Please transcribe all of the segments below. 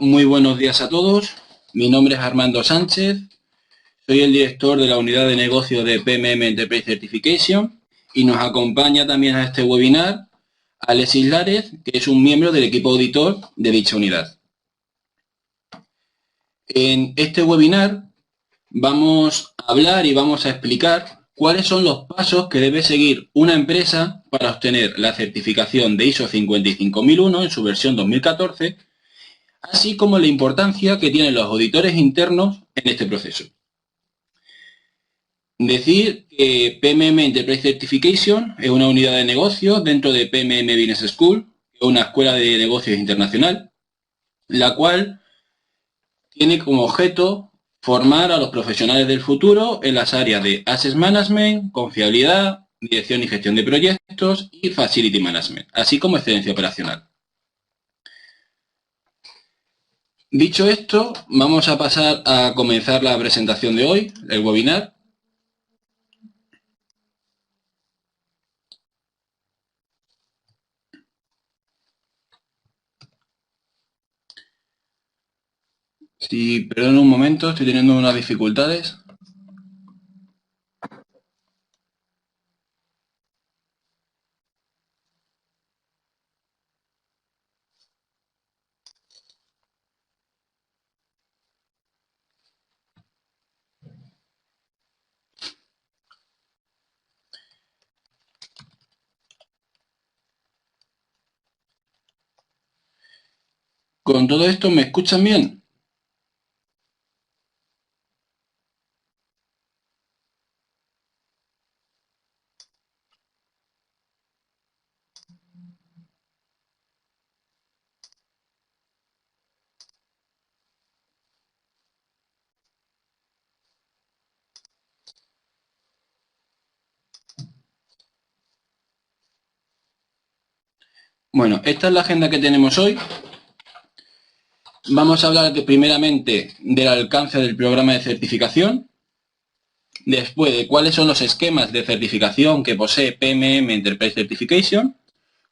muy buenos días a todos. Mi nombre es Armando Sánchez. Soy el director de la unidad de negocio de PMM Enterprise Certification y nos acompaña también a este webinar Alexis Lárez, que es un miembro del equipo auditor de dicha unidad. En este webinar vamos a hablar y vamos a explicar cuáles son los pasos que debe seguir una empresa para obtener la certificación de ISO 55001 en su versión 2014, así como la importancia que tienen los auditores internos en este proceso. Decir que PMM Enterprise Certification es una unidad de negocios dentro de PMM Business School, que es una escuela de negocios internacional, la cual tiene como objeto formar a los profesionales del futuro en las áreas de Asset Management, confiabilidad, dirección y gestión de proyectos y Facility Management, así como excelencia operacional. Dicho esto, vamos a pasar a comenzar la presentación de hoy, el webinar. Si perdón un momento, estoy teniendo unas dificultades. Con todo esto, ¿me escuchan bien? Bueno, esta es la agenda que tenemos hoy. Vamos a hablar primeramente del alcance del programa de certificación, después de cuáles son los esquemas de certificación que posee PMM Enterprise Certification,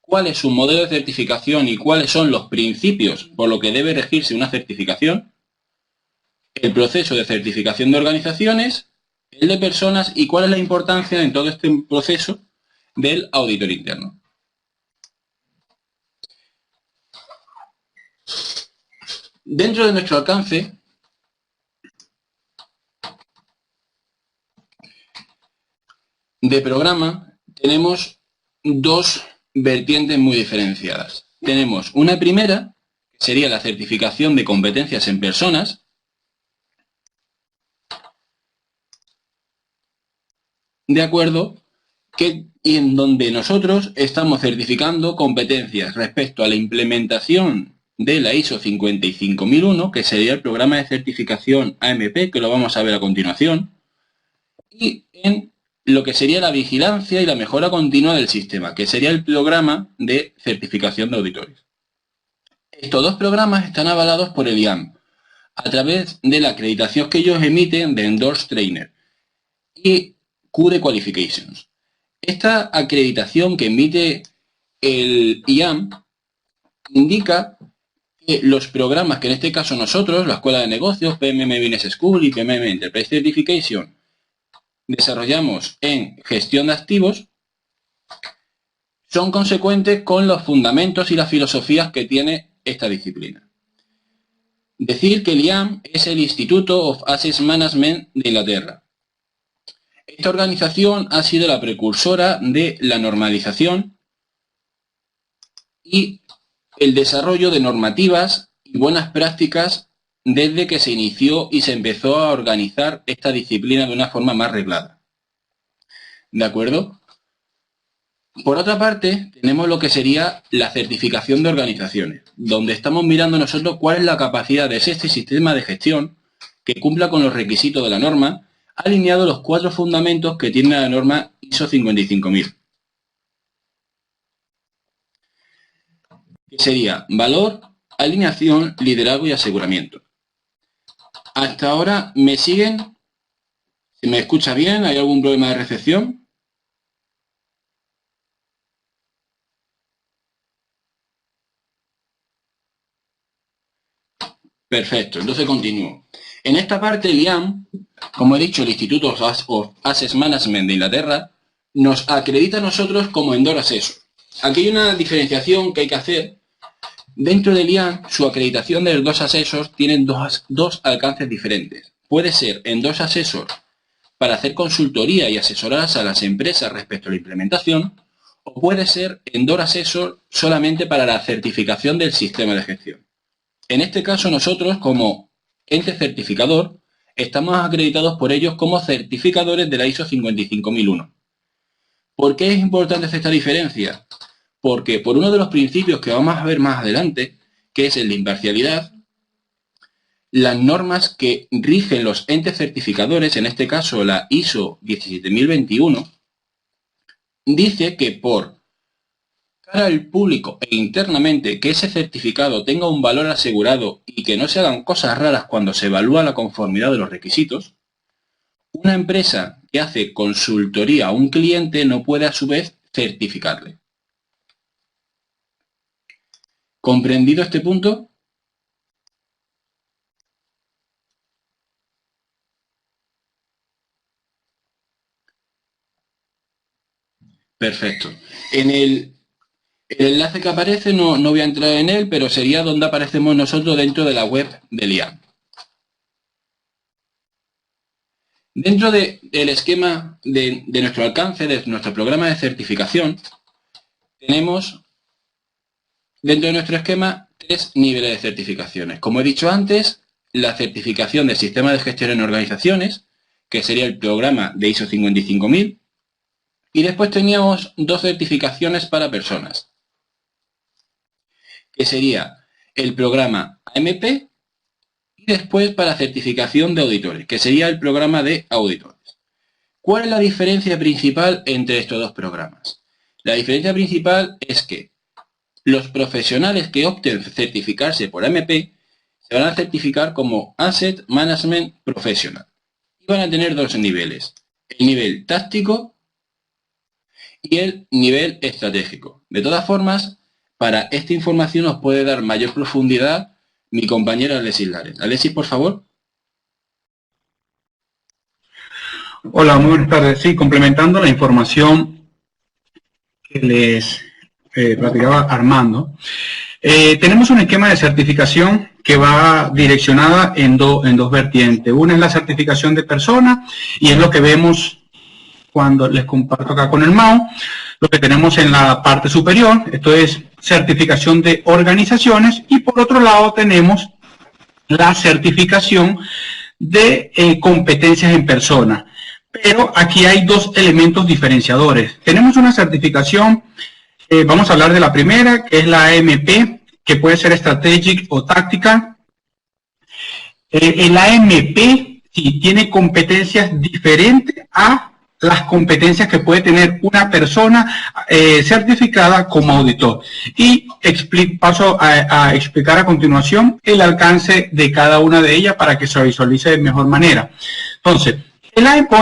cuál es su modelo de certificación y cuáles son los principios por lo que debe regirse una certificación, el proceso de certificación de organizaciones, el de personas y cuál es la importancia en todo este proceso del auditor interno. Dentro de nuestro alcance, de programa tenemos dos vertientes muy diferenciadas. Tenemos una primera, que sería la certificación de competencias en personas, de acuerdo, y en donde nosotros estamos certificando competencias respecto a la implementación de la ISO 55001, que sería el programa de certificación AMP, que lo vamos a ver a continuación, y en lo que sería la vigilancia y la mejora continua del sistema, que sería el programa de certificación de auditores. Estos dos programas están avalados por el IAM, a través de la acreditación que ellos emiten de Endorsed Trainer y QD Qualifications. Esta acreditación que emite el IAM indica que los programas que en este caso nosotros, la Escuela de Negocios, PMM Business School y PMM Enterprise Certification, desarrollamos en gestión de activos, son consecuentes con los fundamentos y las filosofías que tiene esta disciplina. Decir que el IAM es el Institute of Asset Management de Inglaterra. Esta organización ha sido la precursora de la normalización y el desarrollo de normativas y buenas prácticas desde que se inició y se empezó a organizar esta disciplina de una forma más reglada. ¿De acuerdo? Por otra parte, tenemos lo que sería la certificación de organizaciones, donde estamos mirando nosotros cuál es la capacidad de este sistema de gestión que cumpla con los requisitos de la norma, alineado a los 4 fundamentos que tiene la norma ISO 55000. Que sería valor, alineación, liderazgo y aseguramiento. Hasta ahora, ¿me siguen? ¿Se me escucha bien? ¿Hay algún problema de recepción? Perfecto, entonces continúo. En esta parte, el IAM, como he dicho, el Institute of Asset Management de Inglaterra, nos acredita a nosotros como Endor Assessor. Aquí hay una diferenciación que hay que hacer. Dentro del IAM, su acreditación de los dos Assessors tienen dos alcances diferentes. Puede ser Endor Assessor para hacer consultoría y asesorar a las empresas respecto a la implementación, o puede ser Endor Assessor solamente para la certificación del sistema de gestión. En este caso, nosotros, como ente certificador, estamos acreditados por ellos como certificadores de la ISO 55001. ¿Por qué es importante hacer esta diferencia? Porque por uno de los principios que vamos a ver más adelante, que es el de imparcialidad, las normas que rigen los entes certificadores, en este caso la ISO 17021, dice que por cara al público e internamente que ese certificado tenga un valor asegurado y que no se hagan cosas raras cuando se evalúa la conformidad de los requisitos, una empresa que hace consultoría a un cliente no puede a su vez certificarle. ¿Comprendido este punto? Perfecto. En el enlace que aparece no voy a entrar en él, pero sería donde aparecemos nosotros dentro de la web del IAM. Dentro del esquema de nuestro alcance, de nuestro programa de certificación, tenemos dentro de nuestro esquema 3 niveles de certificaciones. Como he dicho antes, la certificación del sistema de gestión en organizaciones, que sería el programa de ISO 55000, y después teníamos 2 certificaciones para personas, que sería el programa AMP y después para certificación de auditores, que sería el programa de auditores. ¿Cuál es la diferencia principal entre estos dos programas? La diferencia principal es que los profesionales que opten certificarse por AMP se van a certificar como Asset Management Professional y van a tener 2 niveles, el nivel táctico y el nivel estratégico. De todas formas, para esta información os puede dar mayor profundidad mi compañera Alexis Lares. Alexis, por favor. Hola, muy buenas tardes. Sí, complementando la información que les platicaba Armando, tenemos un esquema de certificación que va direccionada en dos vertientes. Una es la certificación de personas y es lo que vemos cuando les comparto acá con el mouse, lo que tenemos en la parte superior. Esto es certificación de organizaciones y por otro lado tenemos la certificación de competencias en persona. Pero aquí hay 2 elementos diferenciadores. Tenemos una certificación, vamos a hablar de la primera, que es la AMP, que puede ser Strategic o Tactical. El AMP sí tiene competencias diferentes a las competencias que puede tener una persona certificada como auditor. Y paso a explicar a continuación el alcance de cada una de ellas para que se visualice de mejor manera. Entonces, el AMP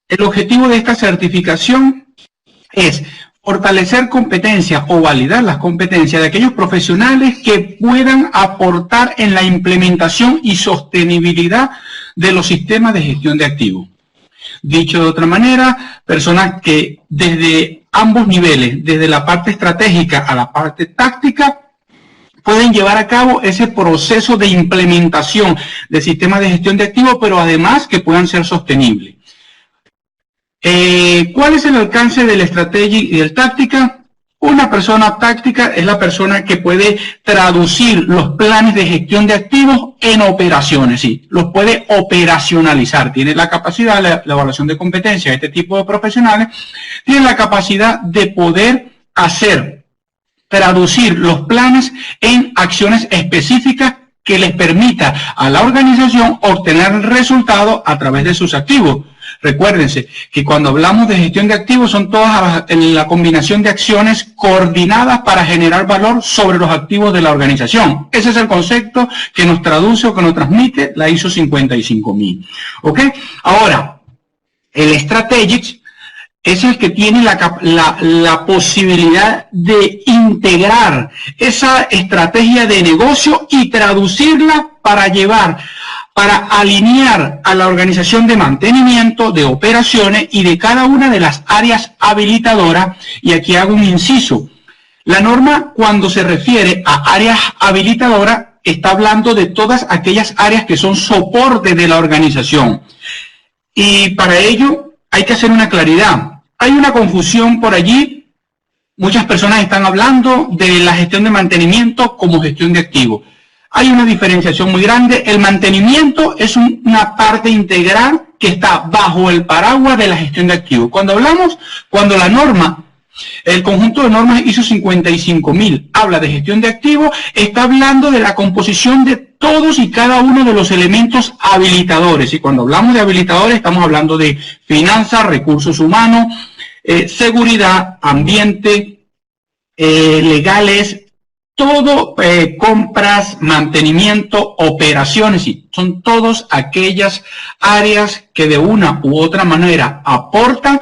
el objetivo de esta certificación es fortalecer competencias o validar las competencias de aquellos profesionales que puedan aportar en la implementación y sostenibilidad de los sistemas de gestión de activos. Dicho de otra manera, personas que desde ambos niveles, desde la parte estratégica a la parte táctica, pueden llevar a cabo ese proceso de implementación de sistemas de gestión de activos, pero además que puedan ser sostenibles. ¿Cuál es el alcance de la estrategia y del táctica? Una persona táctica es la persona que puede traducir los planes de gestión de activos en operaciones, sí, los puede operacionalizar, tiene la capacidad, la evaluación de competencia de este tipo de profesionales, tiene la capacidad de poder traducir los planes en acciones específicas que les permita a la organización obtener el resultado a través de sus activos. Recuérdense que cuando hablamos de gestión de activos son todas la combinación de acciones coordinadas para generar valor sobre los activos de la organización. Ese es el concepto que nos traduce o que nos transmite la ISO 55000. ¿Ok? Ahora, el Strategic es el que tiene la posibilidad de integrar esa estrategia de negocio y traducirla para alinear a la organización de mantenimiento, de operaciones y de cada una de las áreas habilitadoras. Y aquí hago un inciso. La norma, cuando se refiere a áreas habilitadoras, está hablando de todas aquellas áreas que son soporte de la organización. Y para ello hay que hacer una claridad. Hay una confusión por allí. Muchas personas están hablando de la gestión de mantenimiento como gestión de activos. Hay una diferenciación muy grande. El mantenimiento es una parte integral que está bajo el paraguas de la gestión de activos. Cuando la norma, el conjunto de normas ISO 55000 habla de gestión de activos, está hablando de la composición de todos y cada uno de los elementos habilitadores. Y cuando hablamos de habilitadores, estamos hablando de finanzas, recursos humanos, seguridad, ambiente, legales, todo, compras, mantenimiento, operaciones, y son todas aquellas áreas que de una u otra manera aportan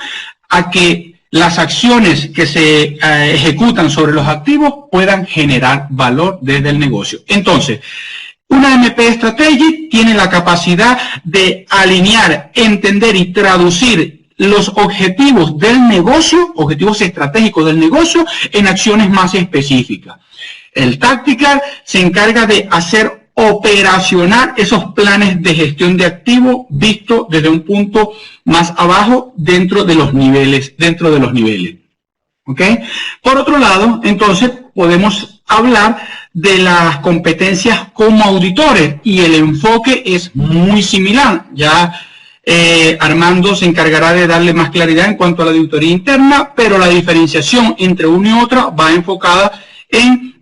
a que las acciones que se ejecutan sobre los activos puedan generar valor desde el negocio. Entonces, una MP Strategy tiene la capacidad de alinear, entender y traducir los objetivos del negocio, objetivos estratégicos del negocio, en acciones más específicas. El Tactical se encarga de hacer operacional esos planes de gestión de activos visto desde un punto más abajo dentro de los niveles. ¿Ok? Por otro lado, entonces, podemos hablar de las competencias como auditores y el enfoque es muy similar. Ya Armando se encargará de darle más claridad en cuanto a la auditoría interna, pero la diferenciación entre uno y otra va enfocada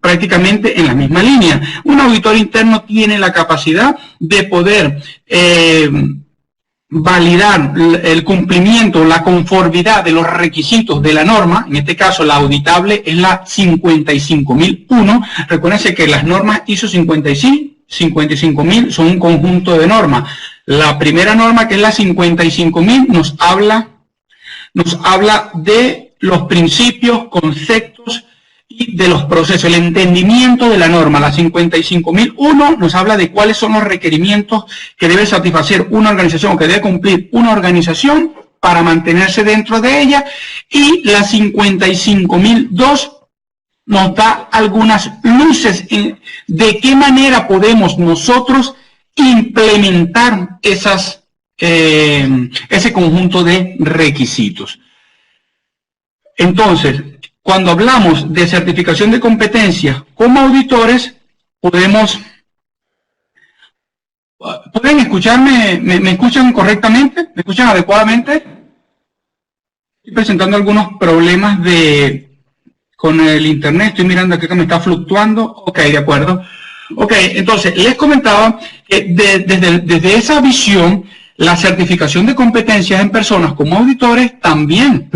prácticamente en la misma línea. Un auditor interno tiene la capacidad de poder validar el cumplimiento, la conformidad de los requisitos de la norma. En este caso, la auditable es la 55001. Recuérdense que las normas ISO 55000 son un conjunto de normas. La primera norma, que es la 55000, nos habla de los principios, conceptos y de los procesos, el entendimiento de la norma. La 55001 nos habla de cuáles son los requerimientos que debe satisfacer una organización o que debe cumplir una organización para mantenerse dentro de ella, y la 55002 nos da algunas luces de qué manera podemos nosotros implementar ese conjunto de requisitos. Entonces, cuando hablamos de certificación de competencias como auditores, ¿pueden escucharme? ¿Me escuchan correctamente? ¿Me escuchan adecuadamente? Estoy presentando algunos problemas con el internet. Estoy mirando aquí que me está fluctuando. Ok, de acuerdo. Ok, entonces, les comentaba que desde esa visión, la certificación de competencias en personas como auditores también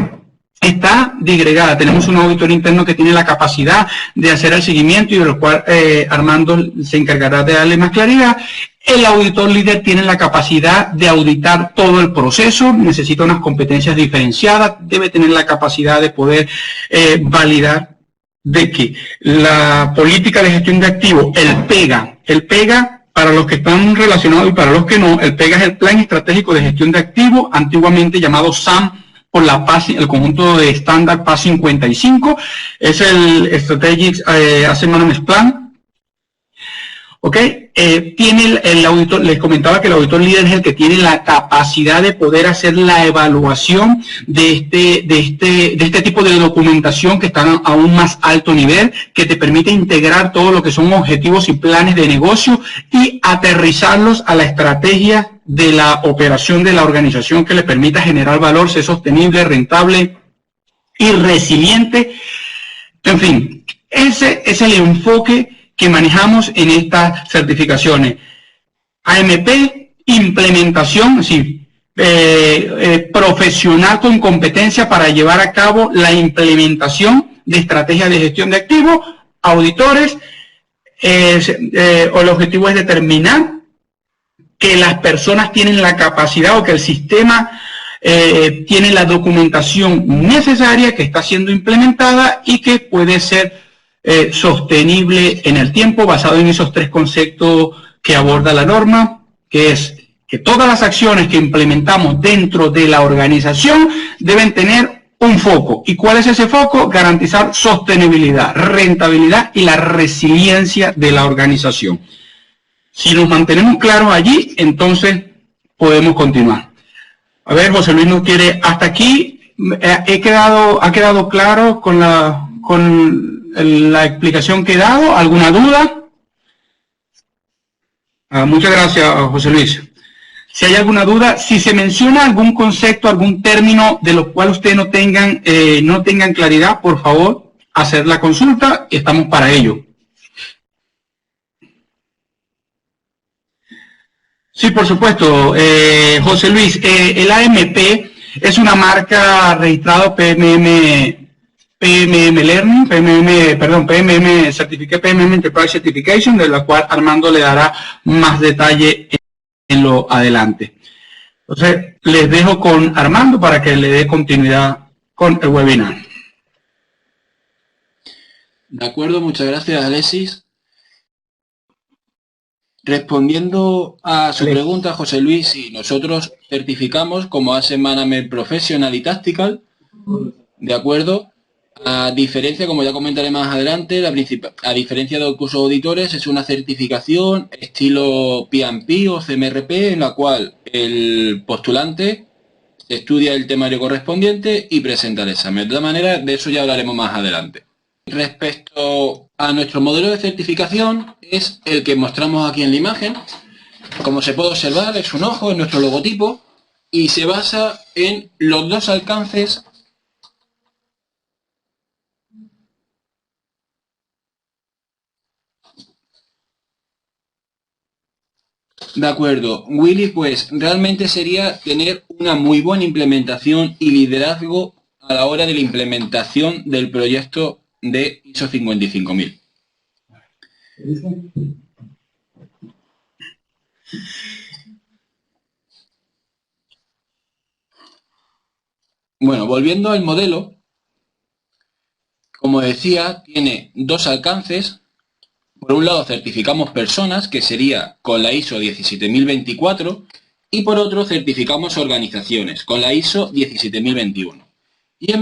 está disgregada. Tenemos un auditor interno que tiene la capacidad de hacer el seguimiento y de lo cual Armando se encargará de darle más claridad. El auditor líder tiene la capacidad de auditar todo el proceso, necesita unas competencias diferenciadas, debe tener la capacidad de poder validar de que la política de gestión de activos, el PEGA, para los que están relacionados y para los que no, el PEGA es el Plan Estratégico de Gestión de Activos, antiguamente llamado SAM, por la PAS, el conjunto de estándar PAS 55, es el Strategic Asset Management Plan. ¿Ok? Tiene el auditor, les comentaba que el auditor líder es el que tiene la capacidad de poder hacer la evaluación de este tipo de documentación que está a un más alto nivel, que te permite integrar todo lo que son objetivos y planes de negocio y aterrizarlos a la estrategia de la operación de la organización que le permita generar valor, ser sostenible, rentable y resiliente. En fin, ese es el enfoque que manejamos en estas certificaciones. AMP, implementación, sí, profesional con competencia para llevar a cabo la implementación de estrategias de gestión de activos, auditores, el objetivo es determinar que las personas tienen la capacidad o que el sistema tiene la documentación necesaria que está siendo implementada y que puede ser sostenible en el tiempo, basado en esos tres conceptos que aborda la norma, que es que todas las acciones que implementamos dentro de la organización deben tener un foco. ¿Y cuál es ese foco? Garantizar sostenibilidad, rentabilidad y la resiliencia de la organización. Si nos mantenemos claros allí, entonces podemos continuar. A ver, José Luis nos quiere hasta aquí. ¿Ha quedado claro con la explicación que he dado? ¿Alguna duda? Muchas gracias, José Luis. Si hay alguna duda, si se menciona algún concepto, algún término de lo cual ustedes no tengan claridad, por favor, hacer la consulta, estamos para ello. Sí, por supuesto, José Luis, el AMP es una marca registrada PMM Learning, PMM Certificate, PMM Enterprise Certification, de la cual Armando le dará más detalle en lo adelante. Entonces, les dejo con Armando para que le dé continuidad con el webinar. De acuerdo, muchas gracias, Alexis. Respondiendo a su pregunta, José Luis, si nosotros certificamos como Asset Management Professional y Tactical, ¿de acuerdo? A diferencia, como ya comentaré más adelante, a diferencia de los cursos auditores, es una certificación estilo PMP o CMRP, en la cual el postulante estudia el temario correspondiente y presenta el examen. De todas maneras, de eso ya hablaremos más adelante. Respecto a nuestro modelo de certificación, es el que mostramos aquí en la imagen. Como se puede observar, es un ojo, es nuestro logotipo, y se basa en los dos alcances . De acuerdo, Willy, pues realmente sería tener una muy buena implementación y liderazgo a la hora de la implementación del proyecto de ISO 55000. Bueno, volviendo al modelo, como decía, tiene dos alcances. Por un lado certificamos personas, que sería con la ISO 17024, y por otro certificamos organizaciones, con la ISO 17021. Y en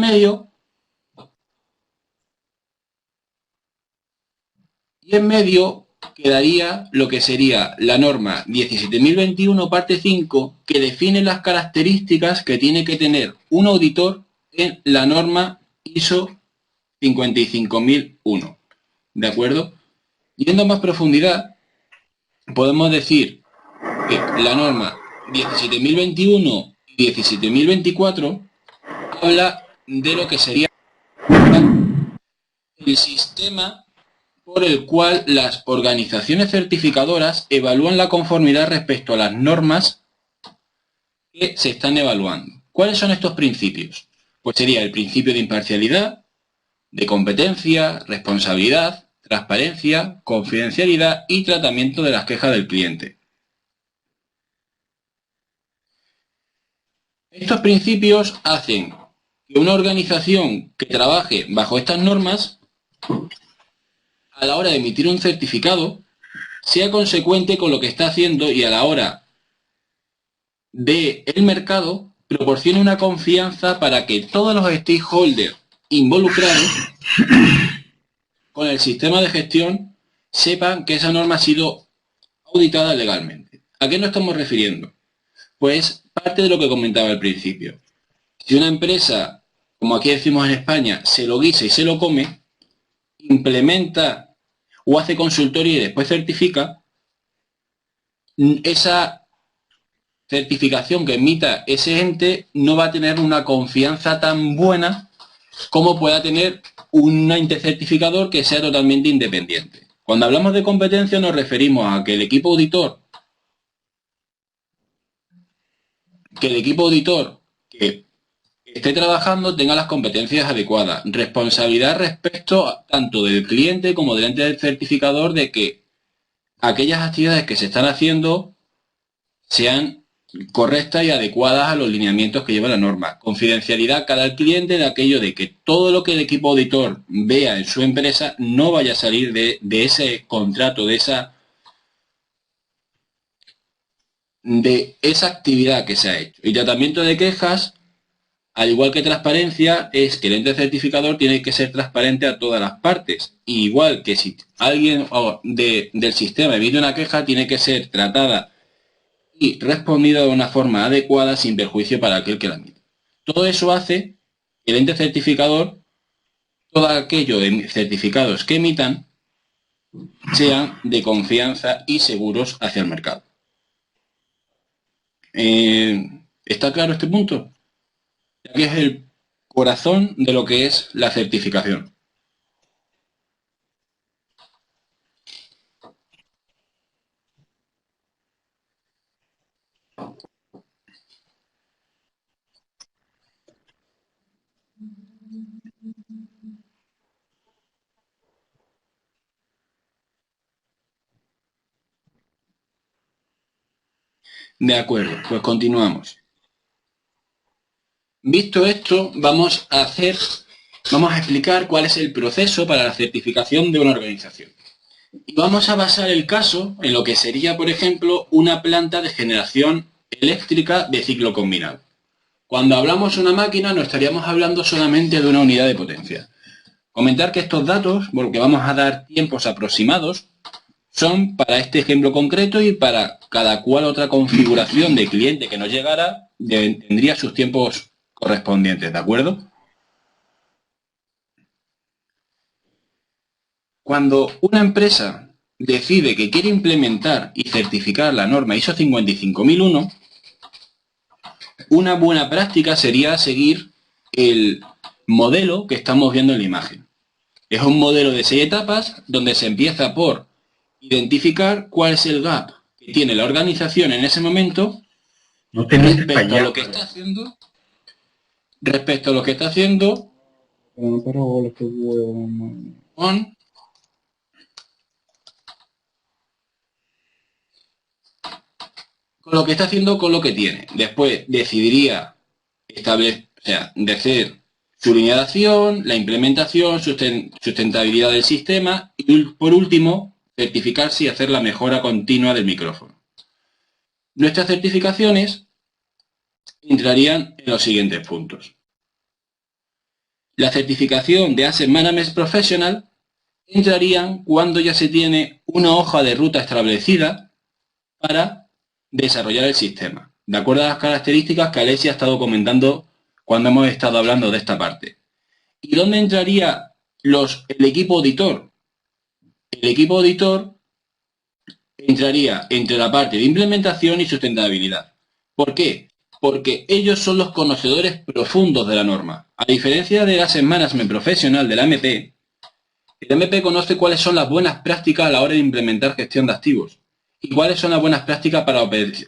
medio quedaría lo que sería la norma 17021 parte 5, que define las características que tiene que tener un auditor en la norma ISO 55001. ¿De acuerdo? Yendo a más profundidad, podemos decir que la norma 17021 y 17024 habla de lo que sería el sistema por el cual las organizaciones certificadoras evalúan la conformidad respecto a las normas que se están evaluando. ¿Cuáles son estos principios? Pues sería el principio de imparcialidad, de competencia, responsabilidad, transparencia, confidencialidad y tratamiento de las quejas del cliente. Estos principios hacen que una organización que trabaje bajo estas normas, a la hora de emitir un certificado, sea consecuente con lo que está haciendo y a la hora del mercado proporcione una confianza para que todos los stakeholders involucrados con el sistema de gestión sepan que esa norma ha sido auditada legalmente. ¿A qué nos estamos refiriendo? Pues parte de lo que comentaba al principio. Si una empresa, como aquí decimos en España, se lo guisa y se lo come, implementa o hace consultoría y después certifica, esa certificación que emita ese ente no va a tener una confianza tan buena como pueda tener un ente certificador que sea totalmente independiente. Cuando hablamos de competencia nos referimos a que el equipo auditor que esté trabajando tenga las competencias adecuadas, responsabilidad respecto tanto del cliente como del ente del certificador de que aquellas actividades que se están haciendo sean correctas y adecuadas a los lineamientos que lleva la norma. Confidencialidad cada al cliente de aquello de que todo lo que el equipo auditor vea en su empresa no vaya a salir de ese contrato, de esa actividad que se ha hecho. Y tratamiento de quejas, al igual que transparencia, es que el ente certificador tiene que ser transparente a todas las partes. Y igual que si alguien del sistema emite una queja, tiene que ser tratada y respondida de una forma adecuada sin perjuicio para aquel que la emite. Todo eso hace que el ente certificador, todo aquello de certificados que emitan, sean de confianza y seguros hacia el mercado. ¿Está claro este punto? Ya que es el corazón de lo que es la certificación. De acuerdo, pues continuamos. Visto esto, vamos a explicar cuál es el proceso para la certificación de una organización. Y vamos a basar el caso en lo que sería, por ejemplo, una planta de generación eléctrica de ciclo combinado. Cuando hablamos de una máquina, no estaríamos hablando solamente de una unidad de potencia. Comentar que estos datos, porque vamos a dar tiempos aproximados, son para este ejemplo concreto y para cada cual otra configuración de cliente que nos llegara, tendría sus tiempos correspondientes, ¿de acuerdo? Cuando una empresa decide que quiere implementar y certificar la norma ISO 55001, una buena práctica sería seguir el modelo que estamos viendo en la imagen. Es un modelo de 6 etapas donde se empieza por identificar cuál es el gap que tiene la organización en ese momento respecto a lo que está haciendo. Con lo que está haciendo con lo que tiene. Después decidiría decir su línea de acción, la implementación, sustentabilidad del sistema y por último certificarse y hacer la mejora continua del micrófono. Nuestras certificaciones entrarían en los siguientes puntos. La certificación de Asset Management Professional entrarían cuando ya se tiene una hoja de ruta establecida para desarrollar el sistema, de acuerdo a las características que Alexia ha estado comentando cuando hemos estado hablando de esta parte. ¿Y dónde entraría el equipo auditor? El equipo auditor entraría entre la parte de implementación y sustentabilidad. ¿Por qué? Porque ellos son los conocedores profundos de la norma. A diferencia del Asset Management Professional del AMP, el AMP conoce cuáles son las buenas prácticas a la hora de implementar gestión de activos y cuáles son las buenas prácticas para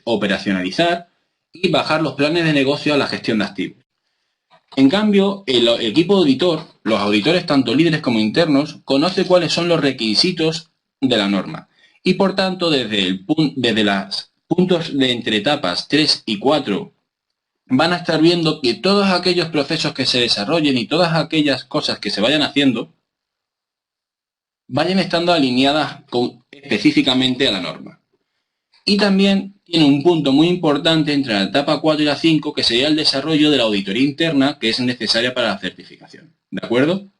operacionalizar y bajar los planes de negocio a la gestión de activos. En cambio, el equipo auditor, los auditores tanto líderes como internos, conoce cuáles son los requisitos de la norma. Y por tanto, desde los puntos de entre etapas 3 y 4, van a estar viendo que todos aquellos procesos que se desarrollen y todas aquellas cosas que se vayan haciendo, vayan estando alineadas específicamente a la norma. Y también tiene un punto muy importante entre la etapa 4 y la 5, que sería el desarrollo de la auditoría interna que es necesaria para la certificación. ¿De acuerdo?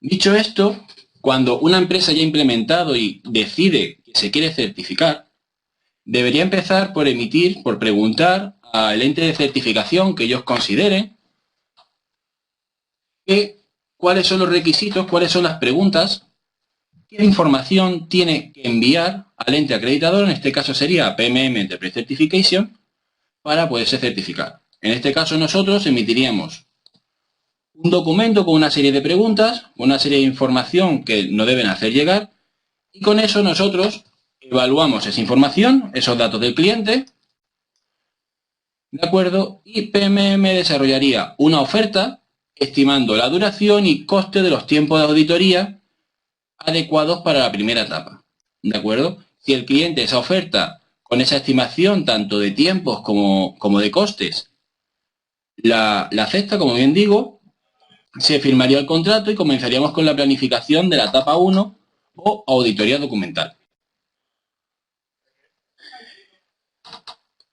Dicho esto, cuando una empresa ya ha implementado y decide que se quiere certificar, debería empezar por preguntar al ente de certificación que ellos consideren cuáles son los requisitos, cuáles son las preguntas, qué información tiene que enviar al ente acreditador, en este caso sería PMM Enterprise Certification, para poderse certificar. En este caso nosotros emitiríamos un documento con una serie de preguntas, una serie de información que nos deben hacer llegar, y con eso nosotros evaluamos esa información, esos datos del cliente, ¿de acuerdo? Y PMM desarrollaría una oferta estimando la duración y coste de los tiempos de auditoría adecuados para la primera etapa, ¿de acuerdo? si el cliente esa oferta con esa estimación tanto de tiempos como de costes la acepta, como bien digo, se firmaría el contrato y comenzaríamos con la planificación de la etapa 1 o auditoría documental.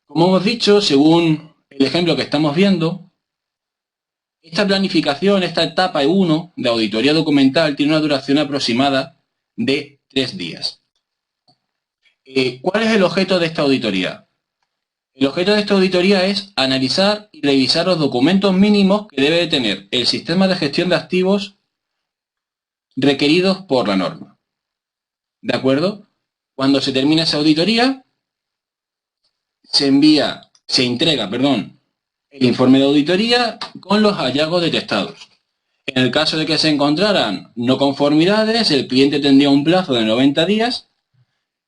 Como hemos dicho, según el ejemplo que estamos viendo, esta planificación, esta etapa 1 de auditoría documental tiene una duración aproximada de 3 días. ¿Cuál es el objeto de esta auditoría? El objeto de esta auditoría es analizar y revisar los documentos mínimos que debe tener el sistema de gestión de activos requeridos por la norma. ¿De acuerdo? Cuando se termina esa auditoría, se entrega el informe de auditoría con los hallazgos detectados. En el caso de que se encontraran no conformidades, el cliente tendría un plazo de 90 días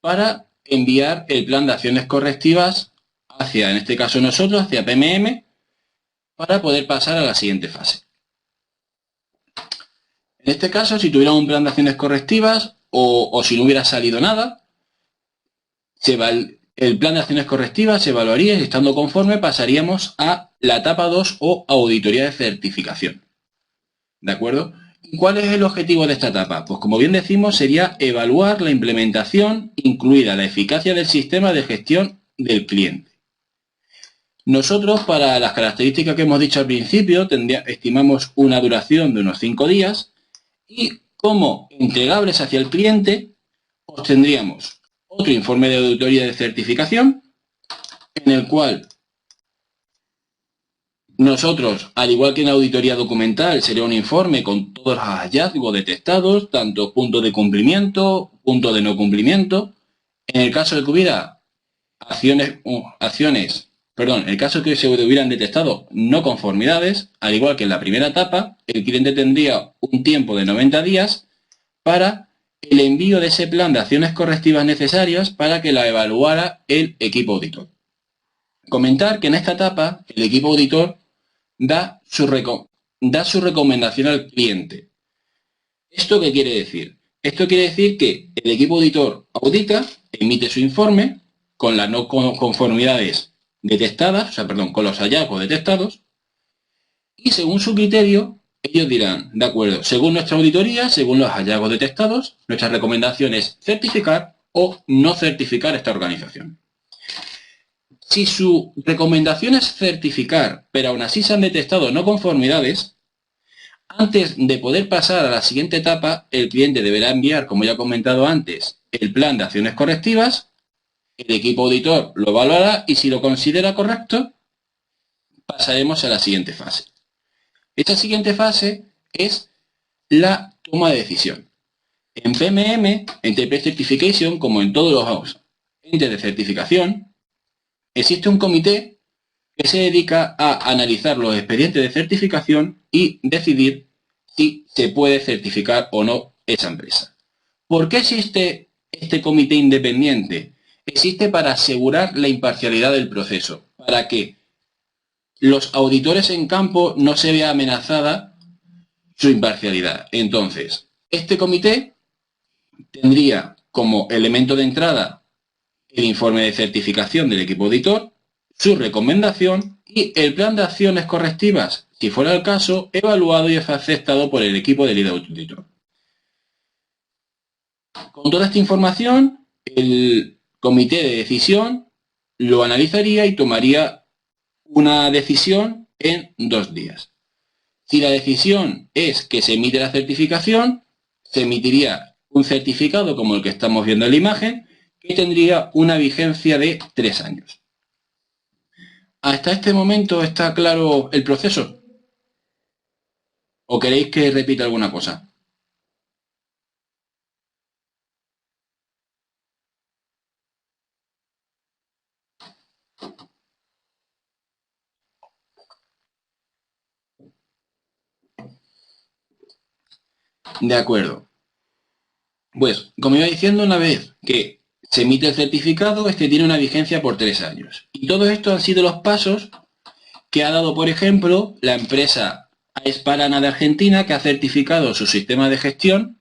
para enviar el plan de acciones correctivas hacia, en este caso nosotros, hacia PMM, para poder pasar a la siguiente fase. En este caso, si tuviera un plan de acciones correctivas o si no hubiera salido nada, el plan de acciones correctivas se evaluaría y, estando conforme, pasaríamos a la etapa 2 o auditoría de certificación. ¿De acuerdo? ¿Y cuál es el objetivo de esta etapa? Pues como bien decimos, sería evaluar la implementación, incluida la eficacia del sistema de gestión del cliente. Nosotros, para las características que hemos dicho al principio, estimamos una duración de unos 5 días y como entregables hacia el cliente obtendríamos otro informe de auditoría de certificación en el cual nosotros, al igual que en la auditoría documental, sería un informe con todos los hallazgos detectados, tanto puntos de cumplimiento, puntos de no cumplimiento. En el caso de que hubiera en el caso de que se hubieran detectado no conformidades, al igual que en la primera etapa, el cliente tendría un tiempo de 90 días para el envío de ese plan de acciones correctivas necesarias para que la evaluara el equipo auditor. Comentar que en esta etapa el equipo auditor da su recomendación al cliente. ¿Esto qué quiere decir? Esto quiere decir que el equipo auditor audita, emite su informe con las no conformidades detectadas, con los hallazgos detectados, y según su criterio, ellos dirán, de acuerdo, según nuestra auditoría, según los hallazgos detectados, nuestra recomendación es certificar o no certificar esta organización. Si su recomendación es certificar, pero aún así se han detectado no conformidades, antes de poder pasar a la siguiente etapa, el cliente deberá enviar, como ya he comentado antes, el plan de acciones correctivas, el equipo auditor lo evaluará y si lo considera correcto, pasaremos a la siguiente fase. Esta siguiente fase es la toma de decisión. En PMM, Enterprise Certification, como en todos los entes de certificación, existe un comité que se dedica a analizar los expedientes de certificación y decidir si se puede certificar o no esa empresa. ¿Por qué existe este comité independiente? Existe para asegurar la imparcialidad del proceso, para que los auditores en campo no se vea amenazada su imparcialidad. Entonces, este comité tendría como elemento de entrada el informe de certificación del equipo auditor, su recomendación y el plan de acciones correctivas, si fuera el caso, evaluado y aceptado por el equipo de líder auditor. Con toda esta información, el comité de decisión lo analizaría y tomaría una decisión en 2 días. Si la decisión es que se emite la certificación, se emitiría un certificado como el que estamos viendo en la imagen, que tendría una vigencia de 3 años. ¿Hasta este momento está claro el proceso? ¿O queréis que repita alguna cosa? De acuerdo. Pues, como iba diciendo, una vez que se emite el certificado, este tiene una vigencia por 3 años. Y todo esto han sido los pasos que ha dado, por ejemplo, la empresa Aesparana de Argentina, que ha certificado su sistema de gestión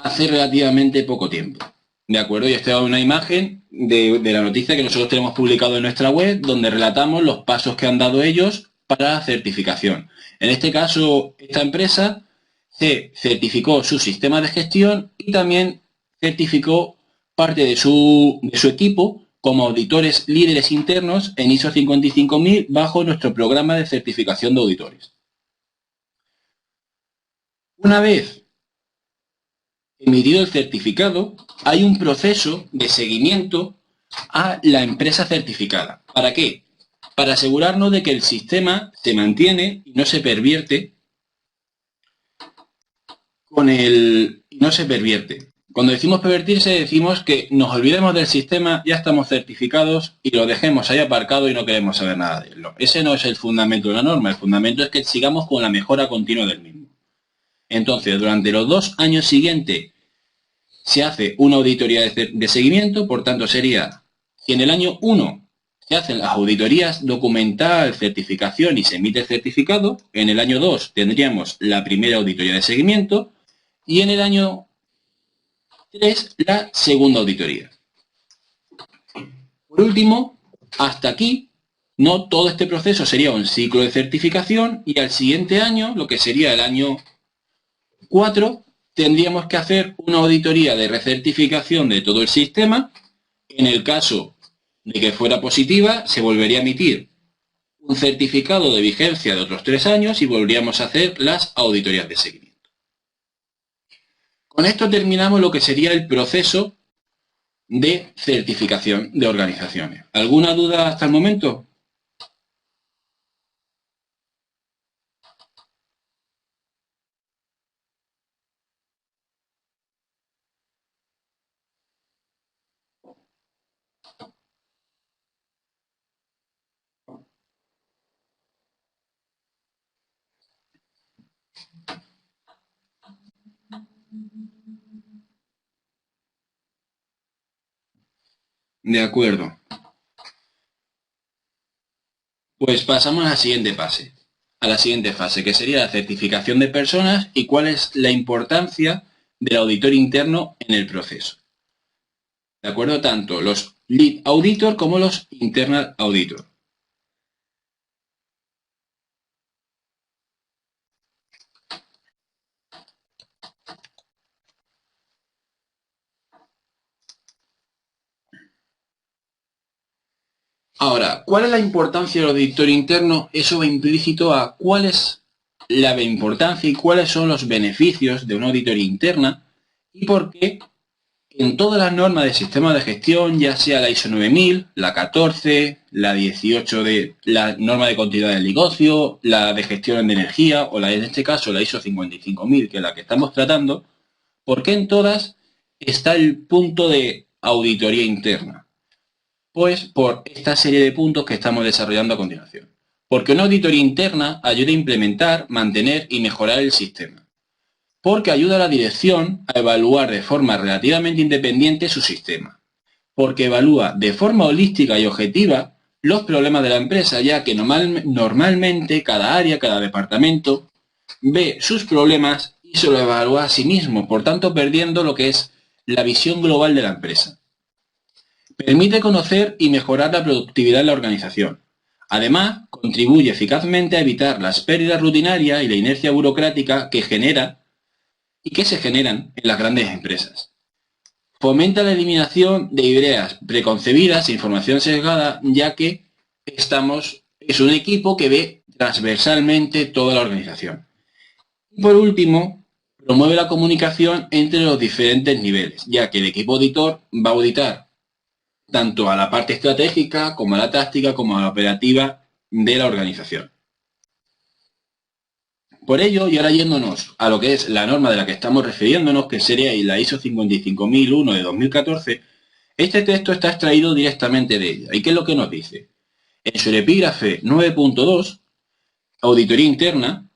hace relativamente poco tiempo. ¿De acuerdo? Y esta es una imagen de la noticia que nosotros tenemos publicado en nuestra web, donde relatamos los pasos que han dado ellos para la certificación. En este caso, esta empresa se certificó su sistema de gestión y también certificó parte de su equipo como auditores líderes internos en ISO 55000 bajo nuestro programa de certificación de auditores. Una vez emitido el certificado, hay un proceso de seguimiento a la empresa certificada. ¿Para qué? Para asegurarnos de que el sistema se mantiene y no se pervierte Cuando decimos pervertirse, decimos que nos olvidemos del sistema, ya estamos certificados y lo dejemos ahí aparcado y no queremos saber nada de él. Ese no es el fundamento de la norma. El fundamento es que sigamos con la mejora continua del mismo. Entonces, durante los 2 años siguientes se hace una auditoría de seguimiento, por tanto sería, si en el año 1 se hacen las auditorías documental, certificación y se emite el certificado, en el año 2 tendríamos la primera auditoría de seguimiento y en el año 3 la segunda auditoría. Por último, hasta aquí, no todo este proceso sería un ciclo de certificación y al siguiente año, lo que sería el año 4, tendríamos que hacer una auditoría de recertificación de todo el sistema. En el caso de que fuera positiva, se volvería a emitir un certificado de vigencia de otros 3 años y volveríamos a hacer las auditorías de seguimiento. Con esto terminamos lo que sería el proceso de certificación de organizaciones. ¿Alguna duda hasta el momento? De acuerdo. Pues pasamos a la siguiente fase, que sería la certificación de personas y cuál es la importancia del auditor interno en el proceso. ¿De acuerdo? Tanto los lead auditor como los internal auditor. Ahora, ¿cuál es la importancia del auditor interno? Eso va implícito a cuál es la importancia y cuáles son los beneficios de una auditoría interna y por qué en todas las normas de sistema de gestión, ya sea la ISO 9000, la 14, la 18 de la norma de continuidad del negocio, la de gestión de energía o en este caso la ISO 55000, que es la que estamos tratando, ¿por qué en todas está el punto de auditoría interna? Pues por esta serie de puntos que estamos desarrollando a continuación. Porque una auditoría interna ayuda a implementar, mantener y mejorar el sistema. Porque ayuda a la dirección a evaluar de forma relativamente independiente su sistema. Porque evalúa de forma holística y objetiva los problemas de la empresa, ya que normalmente cada área, cada departamento ve sus problemas y se lo evalúa a sí mismo, por tanto perdiendo lo que es la visión global de la empresa. Permite conocer y mejorar la productividad de la organización. Además, contribuye eficazmente a evitar las pérdidas rutinarias y la inercia burocrática que se generan en las grandes empresas. Fomenta la eliminación de ideas preconcebidas e información sesgada, ya que es un equipo que ve transversalmente toda la organización. Y por último, promueve la comunicación entre los diferentes niveles, ya que el equipo auditor va a auditar tanto a la parte estratégica, como a la táctica, como a la operativa de la organización. Por ello, y ahora yéndonos a lo que es la norma de la que estamos refiriéndonos, que sería la ISO 55001 de 2014, este texto está extraído directamente de ella. ¿Y qué es lo que nos dice? En su epígrafe 9.2, auditoría interna,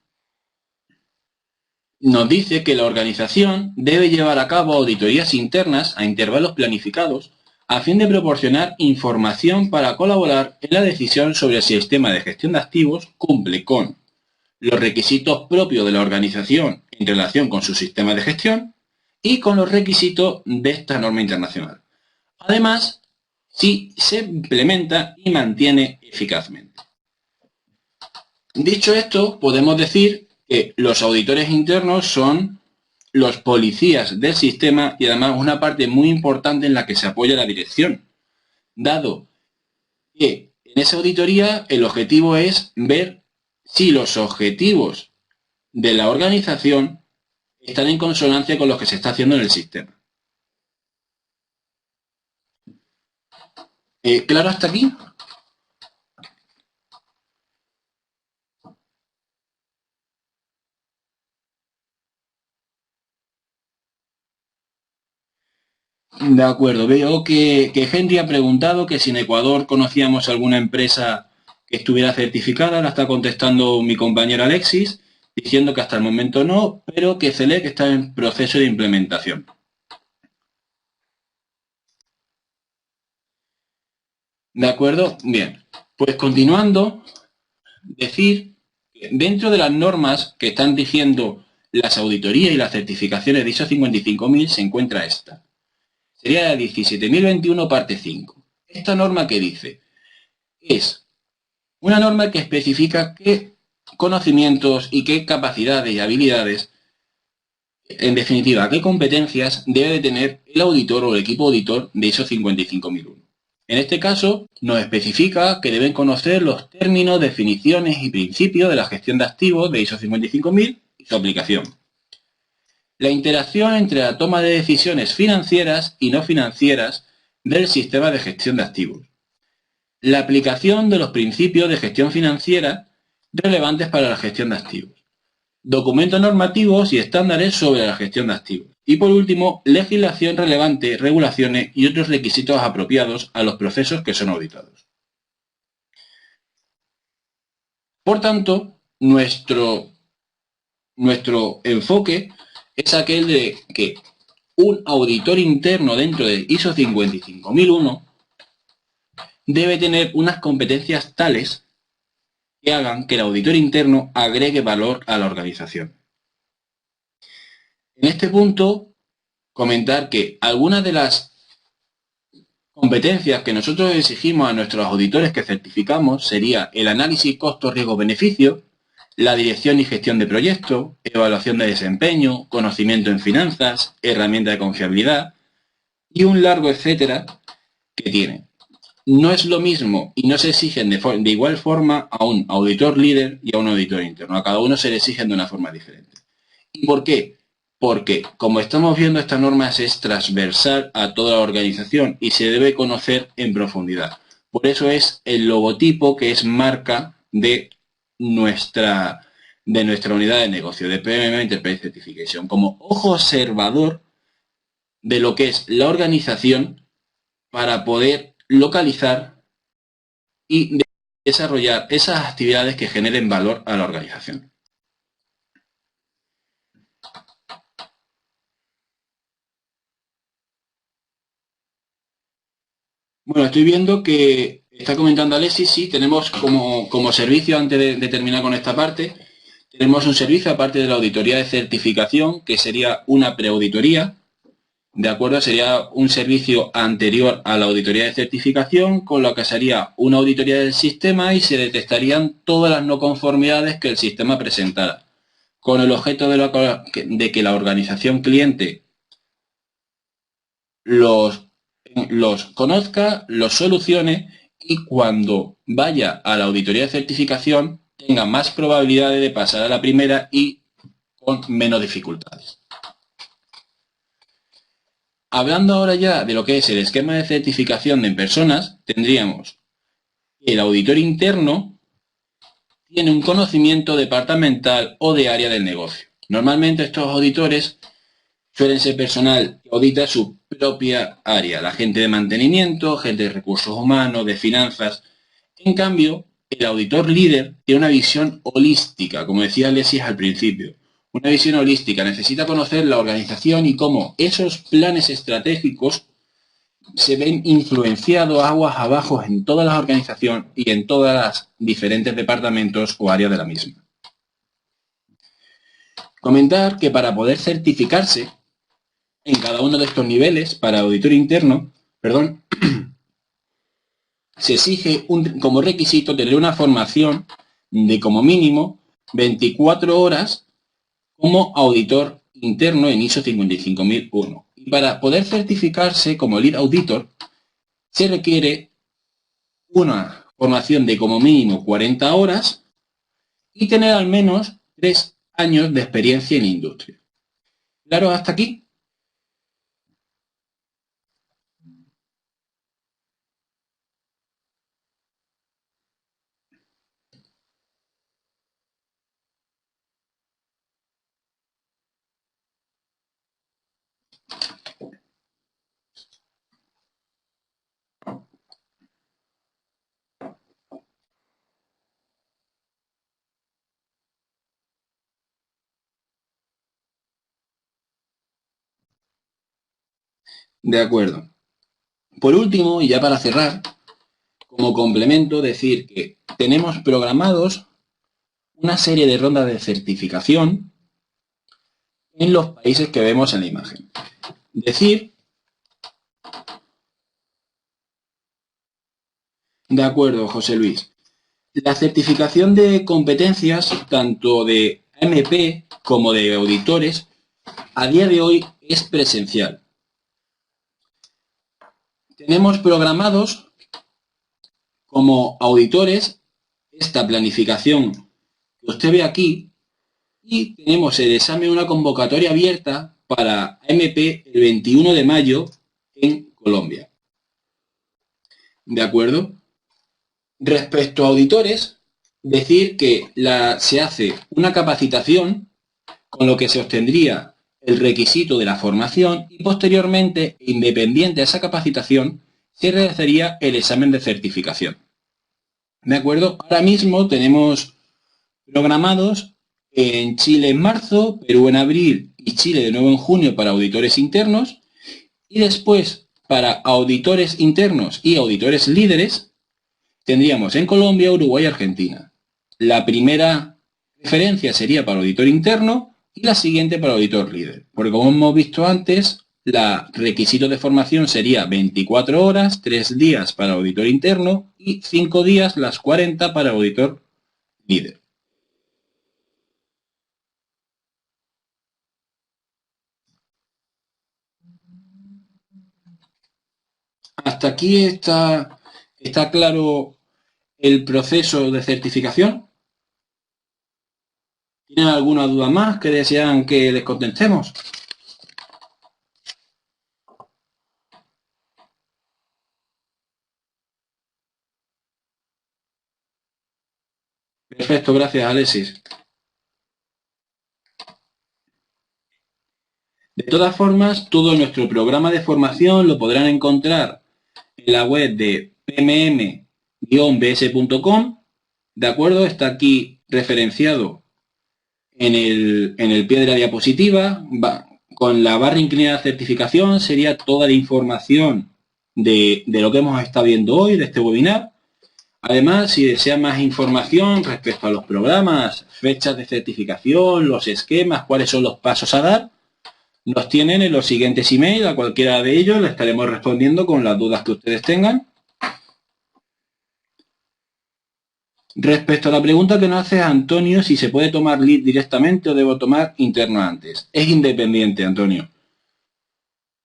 nos dice que la organización debe llevar a cabo auditorías internas a intervalos planificados a fin de proporcionar información para colaborar en la decisión sobre si el sistema de gestión de activos cumple con los requisitos propios de la organización en relación con su sistema de gestión y con los requisitos de esta norma internacional. Además, si se implementa y mantiene eficazmente. Dicho esto, podemos decir que los auditores internos son los policías del sistema y además una parte muy importante en la que se apoya la dirección, dado que en esa auditoría el objetivo es ver si los objetivos de la organización están en consonancia con lo que se está haciendo en el sistema. ¿Claro hasta aquí? De acuerdo, veo que Henry ha preguntado que si en Ecuador conocíamos alguna empresa que estuviera certificada. La está contestando mi compañero Alexis, diciendo que hasta el momento no, pero que CELEC está en proceso de implementación. ¿De acuerdo? Bien. Pues continuando, decir que dentro de las normas que están rigiendo las auditorías y las certificaciones de ISO 55000 se encuentra esta. Sería la 17.021 parte 5. Esta norma que dice es una norma que especifica qué conocimientos y qué capacidades y habilidades, en definitiva, qué competencias debe de tener el auditor o el equipo auditor de ISO 55001. En este caso, nos especifica que deben conocer los términos, definiciones y principios de la gestión de activos de ISO 55000 y su aplicación. La interacción entre la toma de decisiones financieras y no financieras del sistema de gestión de activos. La aplicación de los principios de gestión financiera relevantes para la gestión de activos. Documentos normativos y estándares sobre la gestión de activos. Y por último, legislación relevante, regulaciones y otros requisitos apropiados a los procesos que son auditados. Por tanto, nuestro enfoque es aquel de que un auditor interno dentro de ISO 55001 debe tener unas competencias tales que hagan que el auditor interno agregue valor a la organización. En este punto, comentar que algunas de las competencias que nosotros exigimos a nuestros auditores que certificamos sería el análisis costo-riesgo-beneficio, la dirección y gestión de proyectos, evaluación de desempeño, conocimiento en finanzas, herramienta de confiabilidad y un largo etcétera que tiene. No es lo mismo y no se exigen de igual forma a un auditor líder y a un auditor interno. A cada uno se le exigen de una forma diferente. ¿Y por qué? Porque, como estamos viendo, esta norma es transversal a toda la organización y se debe conocer en profundidad. Por eso es el logotipo que es marca de nuestra unidad de negocio, de PMM Enterprise Certification, como ojo observador de lo que es la organización para poder localizar y desarrollar esas actividades que generen valor a la organización. Bueno, estoy viendo que está comentando Alexis, sí, tenemos como servicio, antes de terminar con esta parte, tenemos un servicio aparte de la auditoría de certificación, que sería una preauditoría, ¿de acuerdo? Sería un servicio anterior a la auditoría de certificación, con lo que sería una auditoría del sistema y se detectarían todas las no conformidades que el sistema presentara, con el objeto de que la organización cliente los conozca, los solucione y cuando vaya a la auditoría de certificación tenga más probabilidades de pasar a la primera y con menos dificultades. Hablando ahora ya de lo que es el esquema de certificación de personas, tendríamos que el auditor interno tiene un conocimiento departamental o de área del negocio. Normalmente estos auditores suelen ser personal que audita su propia área, la gente de mantenimiento, gente de recursos humanos, de finanzas. En cambio, el auditor líder tiene una visión holística, como decía Alexis al principio. Una visión holística, necesita conocer la organización y cómo esos planes estratégicos se ven influenciados aguas abajo en toda la organización y en todos los diferentes departamentos o áreas de la misma. Comentar que para poder certificarse en cada uno de estos niveles, para auditor interno, perdón, se exige como requisito tener una formación de como mínimo 24 horas como auditor interno en ISO 55001. Y para poder certificarse como Lead Auditor, se requiere una formación de como mínimo 40 horas y tener al menos 3 años de experiencia en la industria. ¿Claro hasta aquí? De acuerdo. Por último, y ya para cerrar, como complemento, decir que tenemos programados una serie de rondas de certificación en los países que vemos en la imagen. Decir, de acuerdo, José Luis, la certificación de competencias, tanto de AMP como de auditores, a día de hoy es presencial. Tenemos programados como auditores esta planificación que usted ve aquí y tenemos el examen, una convocatoria abierta para AMP el 21 de mayo en Colombia. ¿De acuerdo? Respecto a auditores, decir que se hace una capacitación con lo que se obtendría el requisito de la formación y posteriormente, independiente a esa capacitación, se realizaría el examen de certificación. ¿De acuerdo? Ahora mismo tenemos programados en Chile en marzo, Perú en abril y Chile de nuevo en junio para auditores internos y después para auditores internos y auditores líderes tendríamos en Colombia, Uruguay y Argentina. La primera referencia sería para auditor interno y la siguiente para auditor líder. Porque como hemos visto antes, el requisito de formación sería 24 horas, 3 días para auditor interno y 5 días, las 40 para auditor líder. ¿Hasta aquí está claro el proceso de certificación? ¿Tienen alguna duda más que desean que les contestemos? Perfecto, gracias, Alexis. De todas formas, todo nuestro programa de formación lo podrán encontrar en la web de pmm-bs.com. ¿De acuerdo? Está aquí referenciado en el pie de la diapositiva. Con la barra inclinada de certificación sería toda la información de lo que hemos estado viendo hoy, de este webinar. Además, si desean más información respecto a los programas, fechas de certificación, los esquemas, cuáles son los pasos a dar, los tienen en los siguientes emails. A cualquiera de ellos le estaremos respondiendo con las dudas que ustedes tengan. Respecto a la pregunta que nos hace Antonio, si se puede tomar lead directamente o debo tomar interno antes. Es independiente, Antonio.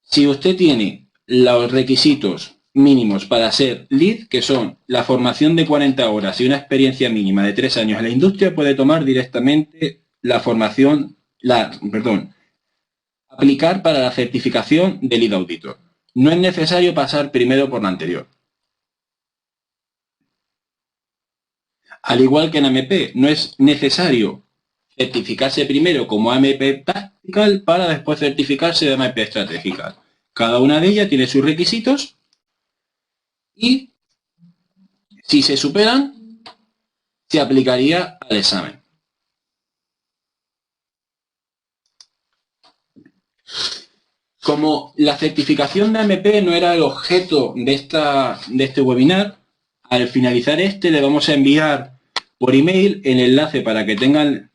Si usted tiene los requisitos mínimos para ser lead, que son la formación de 40 horas y una experiencia mínima de 3 años en la industria, puede tomar directamente la formación, aplicar para la certificación de lead auditor. No es necesario pasar primero por la anterior. Al igual que en AMP, no es necesario certificarse primero como AMP Tactical para después certificarse de AMP Estratégica. Cada una de ellas tiene sus requisitos y si se superan, se aplicaría al examen. Como la certificación de AMP no era el objeto de este webinar, al finalizar le vamos a enviar por email el enlace para que tengan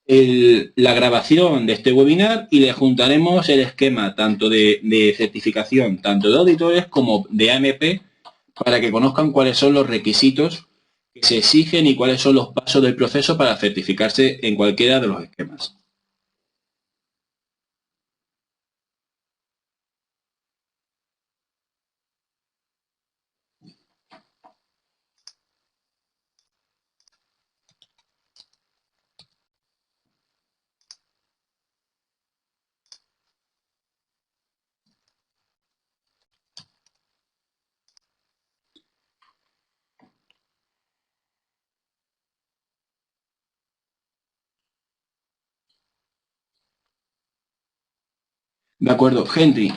la grabación de este webinar y le juntaremos el esquema tanto de certificación, tanto de auditores como de AMP, para que conozcan cuáles son los requisitos que se exigen y cuáles son los pasos del proceso para certificarse en cualquiera de los esquemas. De acuerdo, Henry.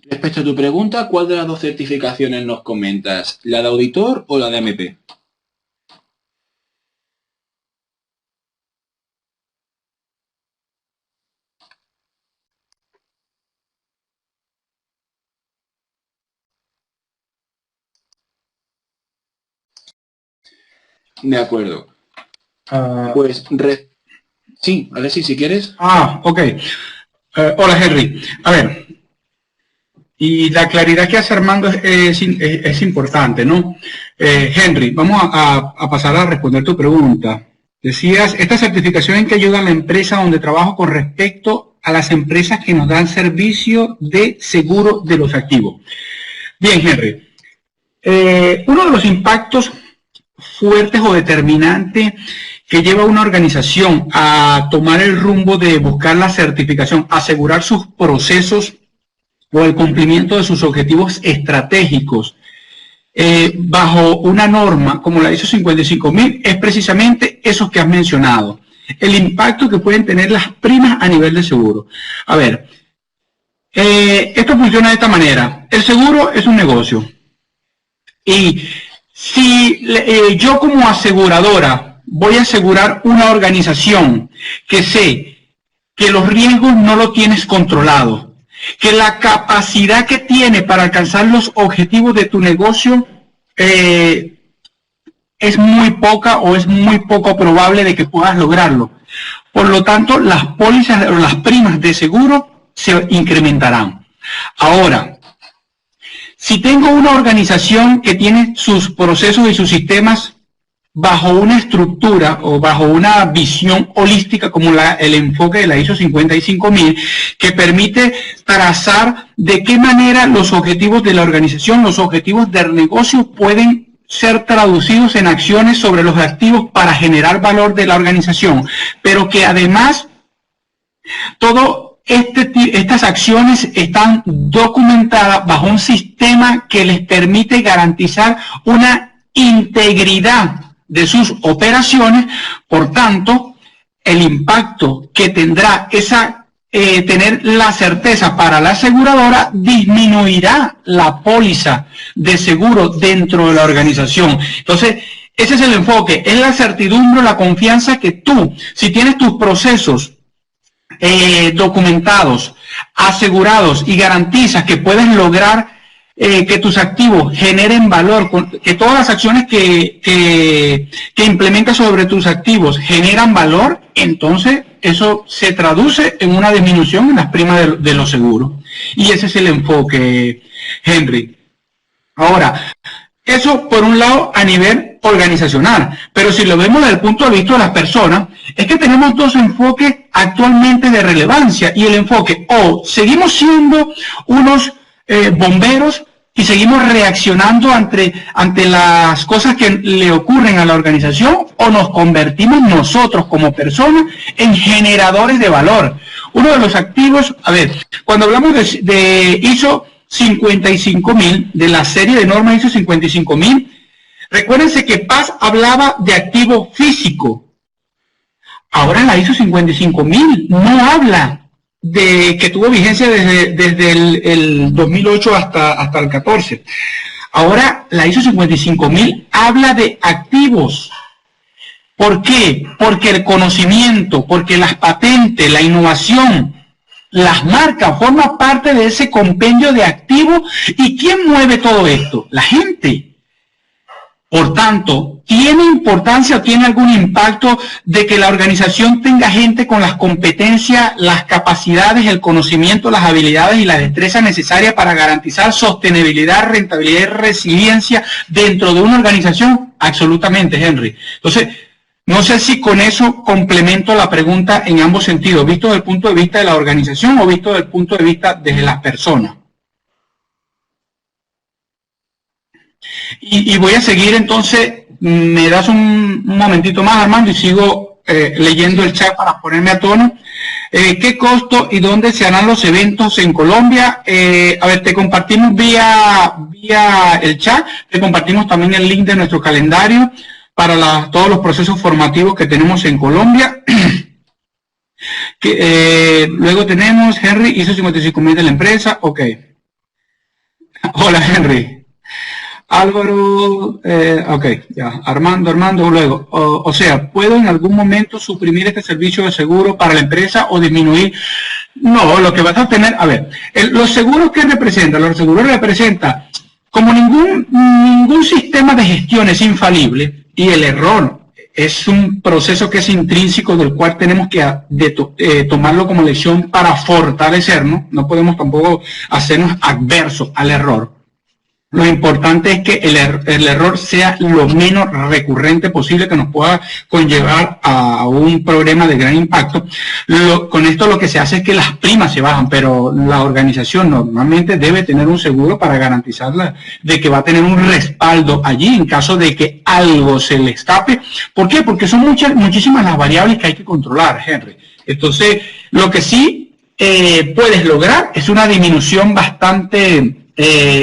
Respecto a tu pregunta, ¿cuál de las dos certificaciones nos comentas? ¿La de auditor o la de AMP? De acuerdo. Pues, sí, Alexis, si quieres. Ok. Hola, Henry. A ver, y la claridad que hace Armando es importante, ¿no? Henry, vamos a pasar a responder tu pregunta. Decías, ¿esta certificación en qué ayuda a la empresa donde trabajo con respecto a las empresas que nos dan servicio de seguro de los activos? Bien, Henry. Uno de los impactos fuertes o determinantes que lleva a una organización a tomar el rumbo de buscar la certificación, asegurar sus procesos o el cumplimiento de sus objetivos estratégicos bajo una norma como la ISO 55000 es precisamente eso que has mencionado, el impacto que pueden tener las primas a nivel de seguro. A ver, esto funciona de esta manera. El seguro es un negocio y si yo como aseguradora voy a asegurar una organización que sé que los riesgos no lo tienes controlado, que la capacidad que tiene para alcanzar los objetivos de tu negocio es muy poca o es muy poco probable de que puedas lograrlo. Por lo tanto, las pólizas o las primas de seguro se incrementarán. Ahora, si tengo una organización que tiene sus procesos y sus sistemas bajo una estructura o bajo una visión holística como el enfoque de la ISO 55000, que permite trazar de qué manera los objetivos de la organización, los objetivos del negocio pueden ser traducidos en acciones sobre los activos para generar valor de la organización, pero que además estas acciones están documentadas bajo un sistema que les permite garantizar una integridad de sus operaciones. Por tanto, el impacto que tendrá tener la certeza para la aseguradora disminuirá la póliza de seguro dentro de la organización. Entonces, ese es el enfoque, es la certidumbre, la confianza que tú, si tienes tus procesos documentados, asegurados y garantizas que puedes lograr que tus activos generen valor, que todas las acciones que implementas sobre tus activos generan valor, entonces eso se traduce en una disminución en las primas de los seguros. Y ese es el enfoque, Henry. Ahora, eso por un lado a nivel organizacional, pero si lo vemos desde el punto de vista de las personas, es que tenemos dos enfoques actualmente de relevancia, y el enfoque o seguimos siendo unos bomberos y seguimos reaccionando ante las cosas que le ocurren a la organización, o nos convertimos nosotros como personas en generadores de valor. Uno de los activos, a ver, cuando hablamos de ISO 55000, de la serie de normas ISO 55000, recuérdense que Paz hablaba de activo físico. Ahora la ISO 55000 no habla de que tuvo vigencia desde el 2008 hasta el 14. Ahora la ISO 55000 habla de activos. ¿Por qué? Porque el conocimiento, porque las patentes, la innovación, las marcas forman parte de ese compendio de activos. ¿Y quién mueve todo esto? La gente. Por tanto, ¿tiene importancia o tiene algún impacto de que la organización tenga gente con las competencias, las capacidades, el conocimiento, las habilidades y la destreza necesaria para garantizar sostenibilidad, rentabilidad y resiliencia dentro de una organización? Absolutamente, Henry. Entonces, no sé si con eso complemento la pregunta en ambos sentidos, visto desde el punto de vista de la organización o visto desde el punto de vista de las personas. Y voy a seguir entonces, me das un momentito más, Armando, y sigo leyendo el chat para ponerme a tono. ¿Qué costo y dónde se harán los eventos en Colombia? A ver, te compartimos vía el chat, te compartimos también el link de nuestro calendario para todos los procesos formativos que tenemos en Colombia. Luego tenemos, Henry hizo 55.000 de la empresa, ok. Hola, Henry. Álvaro, ok, ya, Armando, luego, o sea, ¿puedo en algún momento suprimir este servicio de seguro para la empresa o disminuir? No, lo que vas a tener, a ver, los seguros que representan, los seguros representan, como ningún sistema de gestión es infalible, y el error es un proceso que es intrínseco del cual tenemos que tomarlo como lección para fortalecernos, no podemos tampoco hacernos adversos al error. Lo importante es que el error sea lo menos recurrente posible, que nos pueda conllevar a un problema de gran impacto. Con esto lo que se hace es que las primas se bajan, pero la organización normalmente debe tener un seguro para garantizarla de que va a tener un respaldo allí en caso de que algo se le escape. ¿Por qué? Porque son muchísimas las variables que hay que controlar, Henry. Entonces, lo que sí puedes lograr es una disminución bastante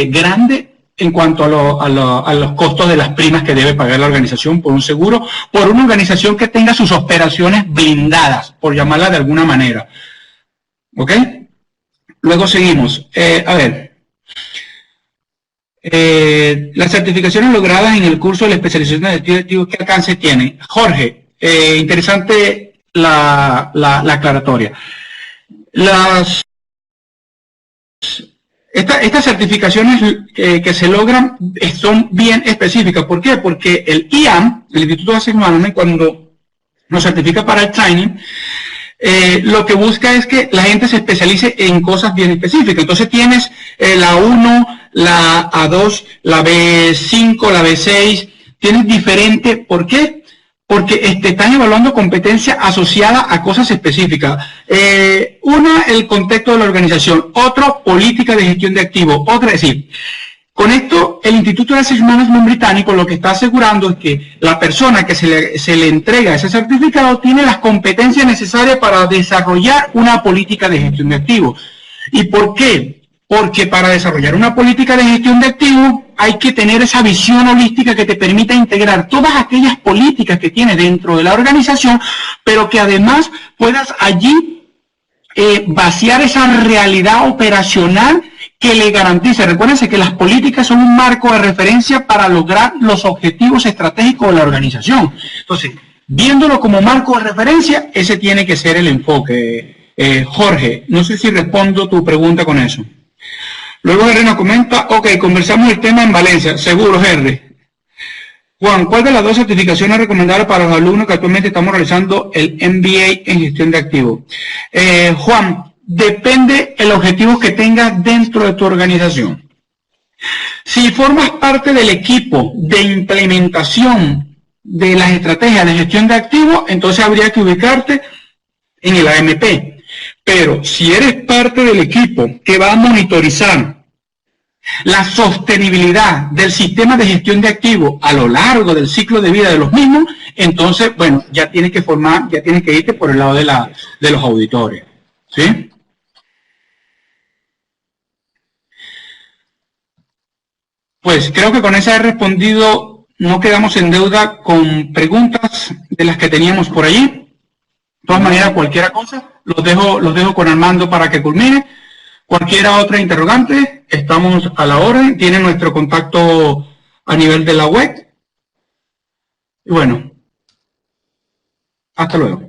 grande en cuanto a los costos de las primas que debe pagar la organización por un seguro, por una organización que tenga sus operaciones blindadas, por llamarla de alguna manera. ¿Ok? Luego seguimos. A ver. Las certificaciones logradas en el curso de la especialización de directivos, ¿qué alcance tienen? Jorge, interesante la aclaratoria. Estas certificaciones que se logran son bien específicas. ¿Por qué? Porque el IAM, el Instituto de Asset Management, cuando nos certifica para el training, lo que busca es que la gente se especialice en cosas bien específicas. Entonces tienes la 1, la A2, la B5, la B6, tienes diferente. ¿Por qué? Porque están evaluando competencia asociada a cosas específicas. Una, el contexto de la organización. Otro, política de gestión de activos. Otra, es decir, con esto, el Instituto de Asset Management británico lo que está asegurando es que la persona que se le entrega ese certificado tiene las competencias necesarias para desarrollar una política de gestión de activos. ¿Y por qué? Porque para desarrollar una política de gestión de activos hay que tener esa visión holística que te permita integrar todas aquellas políticas que tienes dentro de la organización, pero que además puedas allí vaciar esa realidad operacional que le garantice. Recuérdense que las políticas son un marco de referencia para lograr los objetivos estratégicos de la organización. Entonces, viéndolo como marco de referencia, ese tiene que ser el enfoque. Jorge, no sé si respondo tu pregunta con eso. Luego Henry nos comenta, ok, conversamos el tema en Valencia. Seguro, Henry. Juan, ¿cuál de las dos certificaciones es recomendable para los alumnos que actualmente estamos realizando el MBA en gestión de activos? Juan, depende el objetivo que tengas dentro de tu organización. Si formas parte del equipo de implementación de las estrategias de gestión de activos, entonces habría que ubicarte en el AMP. Pero si eres parte del equipo que va a monitorizar la sostenibilidad del sistema de gestión de activos a lo largo del ciclo de vida de los mismos, entonces, bueno, ya tienes que irte por el lado de los auditores. ¿Sí? Pues creo que con esa he respondido, no quedamos en deuda con preguntas de las que teníamos por allí. De todas maneras, cualquier cosa, los dejo con Armando para que culmine. Cualquier otra interrogante, estamos a la orden. Tienen nuestro contacto a nivel de la web. Y bueno, hasta luego.